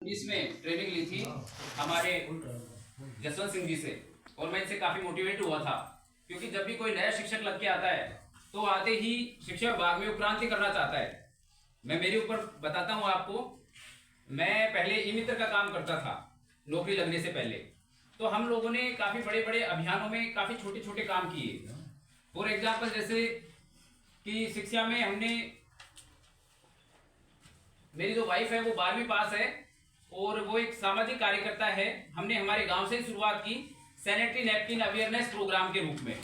इसमें ट्रेनिंग ली थी हमारे जसवंत सिंह जी से, और मैं इनसे काफी मोटिवेट हुआ था, क्योंकि जब भी कोई नया शिक्षक लग के आता है तो आते ही शिक्षा विभाग में क्रांति करना चाहता है। मैं मेरे ऊपर बताता हूँ आपको। मैं पहले ई मित्र का काम करता था नौकरी लगने से पहले, तो हम लोगों ने काफी बड़े बड़े अभियानों में काफी छोटे छोटे काम किए। फॉर एग्जाम्पल, जैसे कि शिक्षा में हमने, मेरी जो वाइफ है वो 12वीं पास है और वो एक सामाजिक कार्यकर्ता है। हमने हमारे गांव से शुरुआत की सैनिटरी नैपकिन अवेयरनेस प्रोग्राम के रूप में।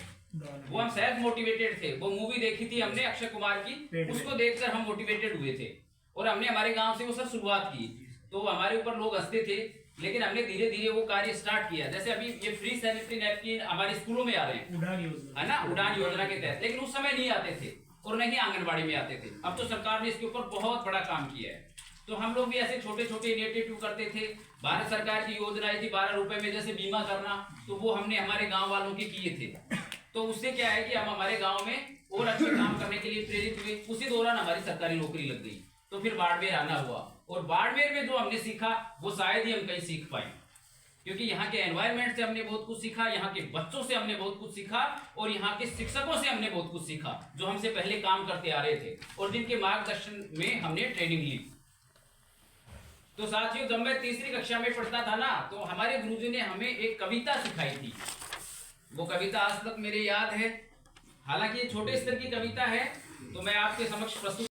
वो हम सहज मोटिवेटेड थे। वो मूवी देखी थी हमने अक्षय कुमार की, उसको देखकर हम मोटिवेटेड हुए थे और हमने हमारे गांव से वो सर शुरुआत की। तो हमारे ऊपर लोग हंसते थे, लेकिन हमने धीरे धीरे वो कार्य स्टार्ट किया। जैसे अभी ये फ्री सैनिटरी नैपकिन हमारे स्कूलों में आ रहे हैं, उड़ान योजना, है ना, उड़ान योजना के तहत, लेकिन उस समय नहीं आते थे और नहीं आंगनबाड़ी में आते थे। अब तो सरकार ने इसके ऊपर बहुत बड़ा काम किया है। तो हम लोग भी ऐसे छोटे छोटे इनिशिएटिव करते थे। भारत सरकार की योजनाएं थी 12 रुपए में, जैसे बीमा करना, तो वो हमने हमारे गांव वालों के किए थे। तो उससे क्या है कि हम हमारे गांव में और अच्छे काम करने के लिए प्रेरित हुए। उसी दौरान हमारी सरकारी नौकरी लग गई, तो फिर बाड़मेर आना हुआ। और बाड़मेर में जो हमने सीखा वो शायद ही हम कहीं सीख पाए, क्योंकि यहाँ के एनवायरनमेंट से हमने बहुत कुछ सीखा, यहाँ के बच्चों से हमने बहुत कुछ सीखा और यहाँ के शिक्षकों से हमने बहुत कुछ सीखा जो हमसे पहले काम करते आ रहे थे और जिनके मार्गदर्शन में हमने ट्रेनिंग ली। तो साथियों, जब मैं तीसरी कक्षा में पढ़ता था ना, तो हमारे गुरुजी ने हमें एक कविता सिखाई थी। वो कविता आज तक मेरे याद है। हालांकि ये छोटे स्तर की कविता है, तो मैं आपके समक्ष प्रस्तुत